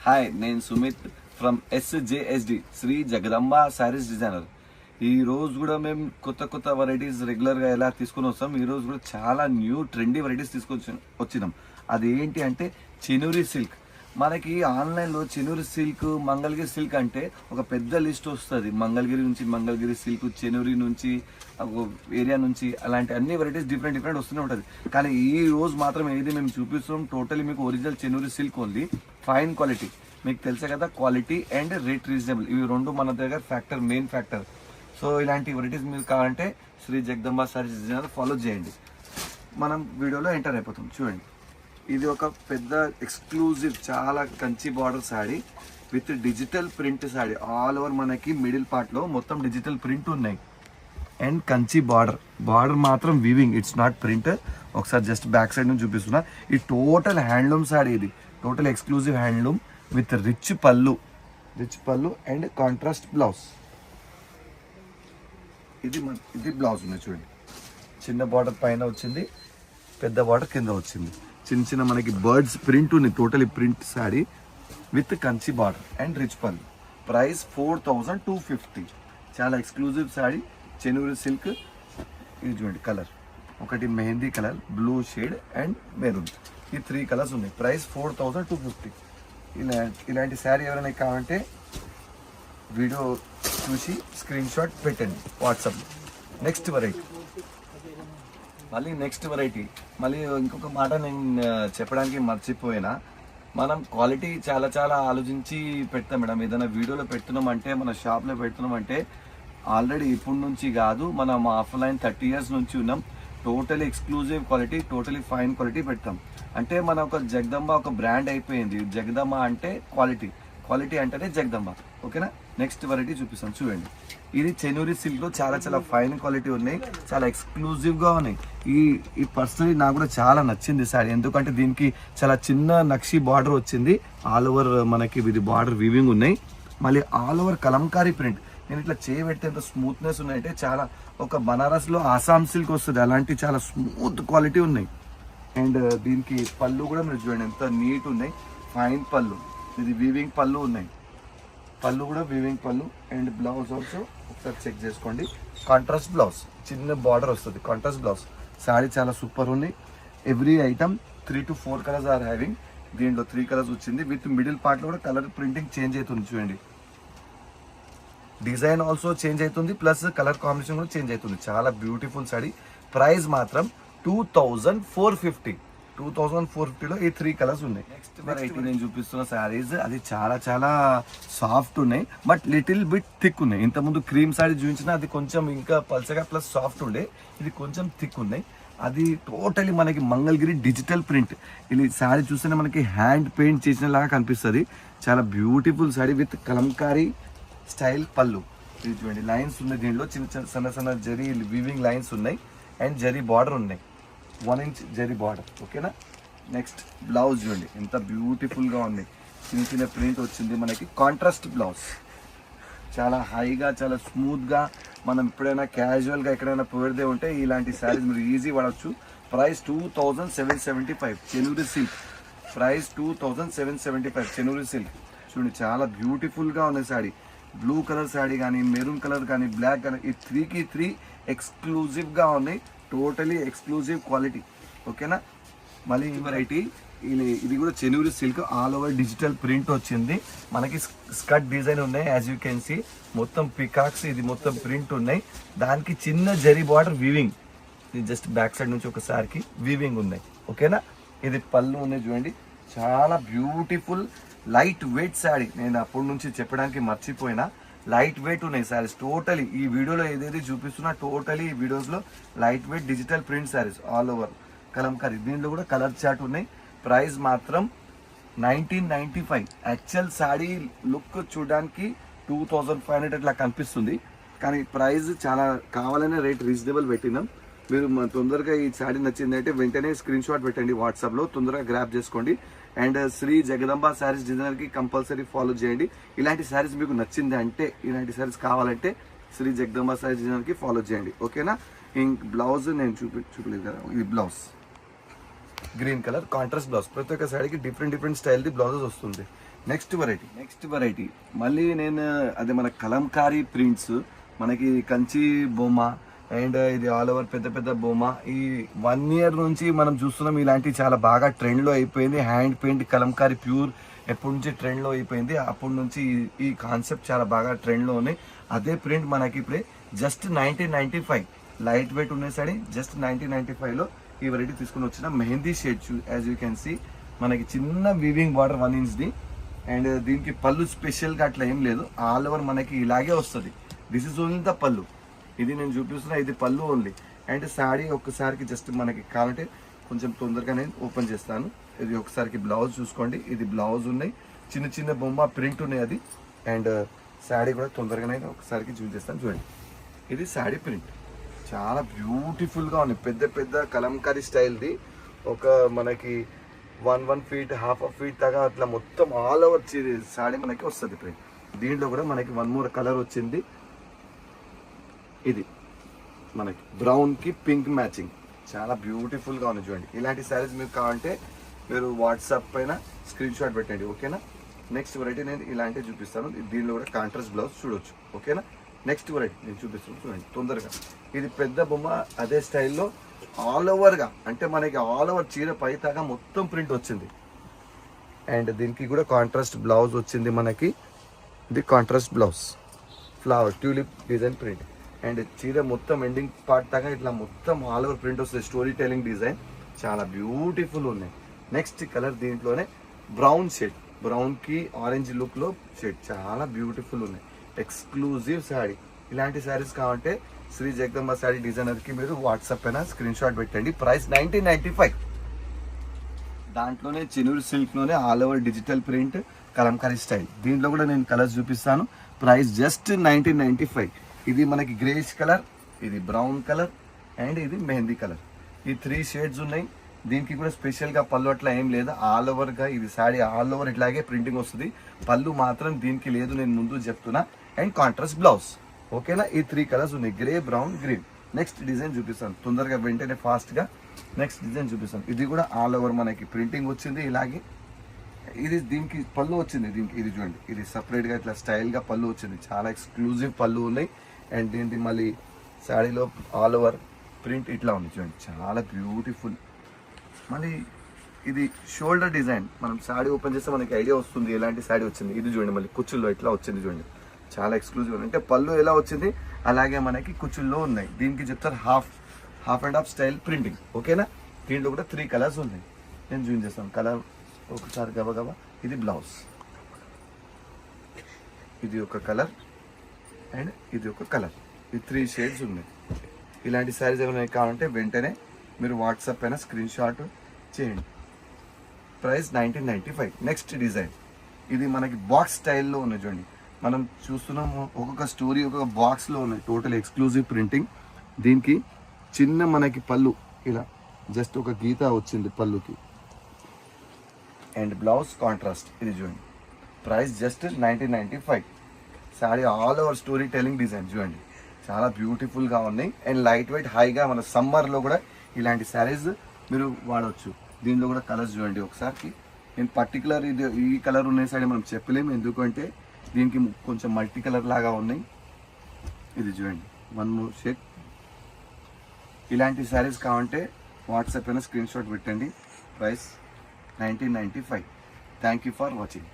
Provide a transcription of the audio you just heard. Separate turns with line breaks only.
Hi, నేను Sumit from SJSD Shri Jagadamba sarees designer. ఈ రోజు కూడా మేము కొత్త వెరైటీస్ రెగ్యులర్గా ఎలా తీసుకొని వస్తాం, ఈ రోజు కూడా చాలా న్యూ ట్రెండీ వెరైటీస్ వచ్చినాం. అది ఏంటి అంటే చినూరి సిల్క్. మనకి ఆన్లైన్లో చినూరి సిల్క్, మంగళగిరి సిల్క్ అంటే ఒక పెద్ద లిస్ట్ వస్తుంది. మంగళగిరి నుంచి మంగళగిరి సిల్క్, చినూరి నుంచి ఏరియా నుంచి అలాంటి అన్ని వెరైటీస్ డిఫరెంట్ వస్తూనే ఉంటుంది. కానీ ఈ రోజు మాత్రం ఏది మేము చూపిస్తాం టోటలీ మీకు ఒరిజినల్ చినూరి సిల్క్ ఉంది. ఫైన్ క్వాలిటీ, మీకు తెలుసే కదా, క్వాలిటీ అండ్ రేట్ రీజనబుల్, ఇవి రెండు మన దగ్గర మెయిన్ ఫ్యాక్టర్. సో ఇలాంటి వెరైటీస్ మీరు కావాలంటే శ్రీ జగదంబ శారీస్ డిజైనర్ ఫాలో చేయండి. మనం వీడియోలో ఎంటర్ అయిపోతాం. చూడండి, ఇది ఒక పెద్ద ఎక్స్క్లూజివ్ చాలా Kanchi border sari with digital print sari. All over మనకి మిడిల్ పార్ట్లో మొత్తం డిజిటల్ ప్రింట్ ఉన్నాయి అండ్ కంచి బార్డర్ మాత్రం వీవింగ్, ఇట్స్ నాట్ ప్రింట్. ఒకసారి జస్ట్ బ్యాక్ సైడ్ నుంచి చూపిస్తున్నా. ఈ టోటల్ హ్యాండ్లూమ్ శారీ, ఇది total exclusive handloom with rich పళ్ళు అండ్ కాంట్రాస్ట్ బ్లౌజ్. ఇది బ్లౌజ్ ఉంది చూడండి. చిన్న బార్డర్ పైన వచ్చింది, పెద్ద బార్డర్ కింద వచ్చింది. చిన్న మనకి బర్డ్స్ ప్రింట్ ఉంది. Totally print sari with Kanchi border and rich పళ్ళు. ప్రైస్ 4250. చాలా ఎక్స్క్లూజివ్ శారీ, చెనూరి సిల్క్. ఇది చూడండి కలర్, ఒకటి mehndi colour, blue shade and maroon. ఈ 3 కలర్స్ ఉన్నాయి. ప్రైస్ 4250. ఇలాంటి శారీ ఎవరైనా కావాలంటే వీడియో చూసి స్క్రీన్ షాట్ పెట్టండి వాట్సాప్లో. నెక్స్ట్ వెరైటీ మళ్ళీ ఇంకొక మాట నేను చెప్పడానికి మర్చిపోయినా. మనం క్వాలిటీ చాలా ఆలోచించి పెడతాం మేడం. ఏదైనా వీడియోలో పెడుతున్నామంటే, మన షాప్లో పెడుతున్నామంటే ఆల్రెడీ ఇప్పటి నుంచి కాదు, మనం ఆఫ్లైన్ 30 years నుంచి ఉన్నాం. Totally exclusive quality, totally fine quality పెడతాం. అంటే మన ఒక జగదంబ ఒక బ్రాండ్ అయిపోయింది. జగదంబ అంటే క్వాలిటీ అంటేనే జగదంబ. ఓకేనా? నెక్స్ట్ వెరైటీ చూపిస్తాం. చూడండి, ఇది చెనూరి సిల్క్లో చాలా ఫైన్ క్వాలిటీ ఉన్నాయి, చాలా ఎక్స్క్లూజివ్గా ఉన్నాయి. ఈ పర్సనలీ నాకు కూడా చాలా నచ్చింది సారీ. ఎందుకంటే దీనికి చాలా చిన్న నక్షి బార్డర్ వచ్చింది. ఆల్ ఓవర్ మనకి ఇది బార్డర్ వీవింగ్ ఉన్నాయి. మళ్ళీ ఆల్ ఓవర్ కలంకారీ ప్రింట్. నేను ఇట్లా చేయబెడితే ఎంత స్మూత్నెస్ ఉన్నాయంటే, చాలా ఒక బనారస్లో ఆసాం సిల్క్ వస్తుంది అలాంటి చాలా స్మూత్ క్వాలిటీ ఉన్నాయి. అండ్ దీనికి పళ్ళు కూడా మీరు చూడండి ఎంత నీట్ ఉన్నాయి. ఫైన్ పళ్ళు, ఇది వీవింగ్ పళ్ళు ఉన్నాయి. పళ్ళు కూడా వీవింగ్ పళ్ళు అండ్ బ్లౌజ్ ఆల్సో ఒకసారి చెక్ చేసుకోండి. కాంట్రాస్ట్ బ్లౌజ్, చిన్న బార్డర్ వస్తుంది, కాంట్రాస్ట్ బ్లౌజ్. శారీ చాలా సూపర్ ఉంది. Every item 3 to 4 colours are having. దీంట్లో 3 కలర్స్ వచ్చింది. విత్ మిడిల్ పార్ట్లో కూడా కలర్ ప్రింటింగ్ చేంజ్ అవుతుంది. చూడండి, డిజైన్ ఆల్సో చేంజ్ అవుతుంది, ప్లస్ కలర్ కాంబినేషన్ కూడా చేంజ్ అవుతుంది. చాలా బ్యూటిఫుల్ శారీ. ప్రైస్ మాత్రం 2450లో ఈ 3 కలర్స్ ఉన్నాయి. నెక్స్ట్ వెరైటీ నేను చూపిస్తున్న శారీస్ అది చాలా సాఫ్ట్ ఉన్నాయి, బట్ లిటిల్ బిట్ థిక్ ఉన్నాయి. ఇంతకుముందు క్రీమ్ శారీ చూపించిన అది కొంచెం ఇంకా పల్చగా ప్లస్ సాఫ్ట్ ఉండే, ఇది కొంచెం థిక్ ఉన్నాయి. అది టోటలీ మనకి మంగళగిరి డిజిటల్ ప్రింట్. ఇది శారీ చూస్తేనే మనకి హ్యాండ్ పెయింట్ చేసినలాగా కనిపిస్తుంది. చాలా beautiful sari with Kalamkari style పళ్ళు. ఇది చూడండి, లైన్స్ ఉన్నాయి దీంట్లో, సన్న జరీ వీవింగ్ లైన్స్ ఉన్నాయి అండ్ జరీ బార్డర్ ఉన్నాయి, 1 inch జరీ బార్డర్. ఓకేనా? నెక్స్ట్ బ్లౌజ్ చూడండి ఎంత బ్యూటిఫుల్గా ఉంది. చిన్న ప్రింట్ వచ్చింది మనకి. కాంట్రాస్ట్ బ్లౌజ్, చాలా హైగా చాలా స్మూత్గా. మనం ఎప్పుడైనా క్యాజువల్గా ఎక్కడైనా పోయితే ఉంటే ఇలాంటి శారీస్ మీరు ఈజీ వాడచ్చు. Price 2775 Chenuri silk. Price 2775 Chenuri silk. చూడండి, చాలా బ్యూటిఫుల్గా ఉంది శారీ. బ్లూ కలర్ శారీ కానీ, మెరూన్ కలర్ కానీ, బ్లాక్ కానీ, ఈ 3కి 3 ఎక్స్క్లూజివ్గా ఉన్నాయి. Totally exclusive quality. ఓకేనా? మళ్ళీ ఈ వెరైటీ ఇది కూడా Chenuri silk. All over digital print వచ్చింది మనకి. స్కర్ట్ డిజైన్ ఉన్నాయి, యాజ్ యూ కెన్ సీ. మొత్తం పికాక్స్, ఇది మొత్తం ప్రింట్ ఉన్నాయి. దానికి చిన్న జరీ బార్డర్ వీవింగ్. ఇది జస్ట్ బ్యాక్ సైడ్ నుంచి ఒకసారికి వీవింగ్ ఉన్నాయి. ఓకేనా? ఇది పళ్ళు ఉన్నాయి చూడండి. చాలా బ్యూటిఫుల్ లైట్ వెయిట్ శారీ. నేను అప్పటి నుంచి చెప్పడానికి మర్చిపోయినా, లైట్ వెయిట్ ఉన్నాయి శారీస్. టోటలీ ఈ వీడియోలో ఏదైతే చూపిస్తున్నా టోటలీ ఈ వీడియోస్లో light weight digital print saris all over Kalamkari. దీంట్లో కూడా కలర్ చార్ట్ ఉన్నాయి. ప్రైస్ మాత్రం 1995. యాక్చువల్ శారీ లుక్ చూడడానికి 2500 అట్లా కనిపిస్తుంది, కానీ ప్రైస్ చాలా కావాలనే రేట్ రీజనబుల్ పెట్టినాం. మీరు తొందరగా ఈ శారీ నచ్చింది అంటే వెంటనే స్క్రీన్ షాట్ పెట్టండి వాట్సాప్లో, తొందరగా గ్రాప్ చేసుకోండి. అండ్ శ్రీ జగదంబ శారీస్ డిజైనర్కి కంపల్సరీ ఫాలో చేయండి. ఇలాంటి శారీస్ మీకు నచ్చింది అంటే, ఇలాంటి శారీస్ కావాలంటే శ్రీ జగదంబ శారీస్ డిజైనర్కి ఫాలో చేయండి. ఓకేనా? ఇంక బ్లౌజ్ నేను చూపలేదు కదా, ఇది blouse. Green colour contrast blouse. ప్రతి ఒక్క శారీకి డిఫరెంట్ స్టైల్ది బ్లౌజెస్ వస్తుంది. నెక్స్ట్ వెరైటీ మళ్ళీ నేను అదే మన కలంకారీ ప్రింట్స్, మనకి కంచి బొమ్మ అండ్ ఇది ఆల్ ఓవర్ పెద్ద పెద్ద బొమ్మ. ఈ 1 ఇయర్ నుంచి మనం చూస్తున్నాం, ఇలాంటివి చాలా బాగా ట్రెండ్లో అయిపోయింది. హ్యాండ్ పెయింట్ కలంకారీ ప్యూర్ ఎప్పటి నుంచి ట్రెండ్లో అయిపోయింది, అప్పటి నుంచి ఈ కాన్సెప్ట్ చాలా బాగా ట్రెండ్లో ఉన్నాయి. అదే ప్రింట్ మనకి ఇప్పుడే జస్ట్ 1995 లైట్ వెయిట్ ఉన్న సారీ, జస్ట్ 1995లో ఈ వెరైటీ తీసుకుని వచ్చిన mehndi shade. As you can see మనకి చిన్న వీవింగ్ బార్డర్ 1 ఇంచ్ది అండ్ దీనికి పళ్ళు స్పెషల్గా అట్లా ఏం లేదు, ఆల్ ఓవర్ మనకి ఇలాగే వస్తుంది. దిస్ ఇస్ ఓన్లీ ద పళ్ళు, ఇది నేను చూపిస్తున్నా, ఇది పళ్ళు ఓన్లీ. అండ్ శారీ ఒక్కసారికి జస్ట్ మనకి కావాలంటే కొంచెం తొందరగా నేను ఓపెన్ చేస్తాను. ఇది ఒకసారికి బ్లౌజ్ చూసుకోండి, ఇది బ్లౌజ్ ఉన్నాయి, చిన్న చిన్న బొమ్మ ప్రింట్ ఉన్నాయి అది. అండ్ శారీ కూడా తొందరగానే ఒకసారికి చూపిస్తాను చూడండి. ఇది శారీ ప్రింట్ చాలా బ్యూటిఫుల్గా ఉంది, పెద్ద పెద్ద కలంకారీ స్టైల్ది. ఒక మనకి 1 feet, ½ feet దాకా అట్లా మొత్తం ఆల్ ఓవర్ శారీ మనకి వస్తుంది ప్రింట్. దీంట్లో కూడా మనకి 1 more కలర్ వచ్చింది, ఇది మనకి బ్రౌన్కి పింక్ మ్యాచింగ్, చాలా బ్యూటిఫుల్గా ఉంది చూడండి. ఇలాంటి శారీస్ మీకు కావాలంటే మీరు వాట్సాప్ పైన స్క్రీన్ షాట్ పెట్టండి, ఓకేనా. నెక్స్ట్ వెరైటీ నేను ఇలాంటివి చూపిస్తాను, దీనిలో కూడా కాంట్రాస్ట్ బ్లౌజ్ చూడొచ్చు, ఓకేనా. నెక్స్ట్ వెరైటీ నేను చూపిస్తాను చూడండి తొందరగా. ఇది పెద్ద బొమ్మ అదే స్టైల్లో ఆల్ ఓవర్గా, అంటే మనకి ఆల్ ఓవర్ చీర పైతాగా మొత్తం ప్రింట్ వచ్చింది. అండ్ దీనికి కూడా కాంట్రాస్ట్ బ్లౌజ్ వచ్చింది మనకి, ఇది contrast blouse flower tulip design print. And చీర మొత్తం ఎండింగ్ పార్ట్ దాకా ఇట్లా మొత్తం ఆల్ ఓవర్ ప్రింట్ వస్తుంది, స్టోరీ టెలింగ్ డిజైన్, చాలా బ్యూటిఫుల్ ఉన్నాయి. నెక్స్ట్ కలర్ దీంట్లోనే బ్రౌన్ షేడ్, బ్రౌన్కి ఆరెంజ్ లుక్లో షేడ్, చాలా బ్యూటిఫుల్ ఉన్నాయి. ఎక్స్క్లూజివ్ శారీ. ఇలాంటి శారీస్ కావాలంటే శ్రీ జగదంబ శారీ డిజైనర్కి మీరు వాట్సాప్ పైన స్క్రీన్ షాట్ పెట్టండి. ప్రైస్ 1995. దాంట్లోనే చెనూరు సిల్క్లోనే all over digital print Kalamkari style. దీంట్లో కూడా నేను కలర్స్ చూపిస్తాను. Price just 1995. ఇది మనకి గ్రేష్ కలర్, ఇది బ్రౌన్ కలర్ అండ్ ఇది మెహందీ కలర్. ఈ 3 షేడ్స్ ఉన్నాయి. దీనికి కూడా స్పెషల్గా పళ్ళు అట్లా ఏం లేదు, ఆల్ ఓవర్గా ఇది శారీ ఆల్ ఓవర్ ఇట్లాగే ప్రింటింగ్ వస్తుంది. పళ్ళు మాత్రం దీనికి లేదు, నేను ముందు చెప్తున్నా. అండ్ కాంట్రాస్ట్ బ్లౌజ్, ఓకేనా. ఈ 3 కలర్స్ ఉన్నాయి, grey, brown, green. Next design చూపిస్తాను తొందరగా, వెంటనే ఫాస్ట్గా నెక్స్ట్ డిజైన్ చూపిస్తాను. ఇది కూడా ఆల్ ఓవర్ మనకి ప్రింటింగ్ వచ్చింది ఇలాగే. ఇది దీనికి పళ్ళు వచ్చింది, దీనికి ఇది చూడండి, ఇది సపరేట్గా ఇట్లా స్టైల్గా పళ్ళు వచ్చింది, చాలా ఎక్స్క్లూజివ్ పళ్ళు ఉన్నాయి. అండ్ దీనికి మళ్ళీ శారీలో ఆల్ ఓవర్ ప్రింట్ ఇట్లా ఉంది చూడండి, చాలా బ్యూటిఫుల్. మళ్ళీ ఇది షోల్డర్ డిజైన్, మనం శారీ ఓపెన్ చేస్తే మనకి ఐడియా వస్తుంది ఎలాంటి శారీ వచ్చింది. ఇది చూడండి, మళ్ళీ కుచ్చుల్లో ఇట్లా వచ్చింది చూడండి, చాలా ఎక్స్క్లూజివ్. అంటే పళ్ళు ఎలా వచ్చింది అలాగే మనకి కుచ్చుల్లో ఉన్నాయి. దీనికి చెప్తారు half and half style printing, ఓకేనా. దీంట్లో కూడా 3 కలర్స్ ఉన్నాయి, నేను జూమ్ చేస్తాను కలర్ ఒకసారి గబగబా. ఇది బ్లౌజ్, ఇది ఒక కలర్ అండ్ ఇది ఒక కలర్, ఈ 3 షేడ్స్ ఉన్నాయి. ఇలాంటి శారీస్ ఏమైనా కావాలంటే వెంటనే మీరు వాట్సాప్ పైన స్క్రీన్ షాట్ చేయండి. ప్రైస్ 1995. నెక్స్ట్ డిజైన్, ఇది మనకి బాక్స్ స్టైల్లో ఉంది చూడండి. మనం చూస్తున్నాము ఒక్కొక్క స్టోరీ ఒక్కొక్క బాక్స్లో ఉన్నాయి, టోటల్ ఎక్స్క్లూజివ్ ప్రింటింగ్. దీనికి చిన్న మనకి పళ్ళు ఇలా జస్ట్ ఒక గీత వచ్చింది పళ్ళుకి. అండ్ బ్లౌజ్ కాంట్రాస్ట్, ఇది చూడండి. Price just 1995. Sari all over story telling design చూడండి, చాలా బ్యూటిఫుల్గా ఉన్నాయి. అండ్ లైట్ వెయిట్, హైగా మన సమ్మర్లో కూడా ఇలాంటి శారీస్ మీరు వాడవచ్చు. దీనిలో కూడా కలర్స్ చూడండి ఒకసారి. నేను పర్టికులర్ ఇది ఈ కలర్ ఉన్న సైడ్ మనం చెప్పలేము, ఎందుకంటే దీనికి కొంచెం మల్టీ కలర్ లాగా ఉన్నాయి. ఇది చూడండి 1 more షేడ్. ఇలాంటి శారీస్ కావాలంటే వాట్సాప్ పైన స్క్రీన్ షాట్ పెట్టండి. Price 1995. Thank you for watching.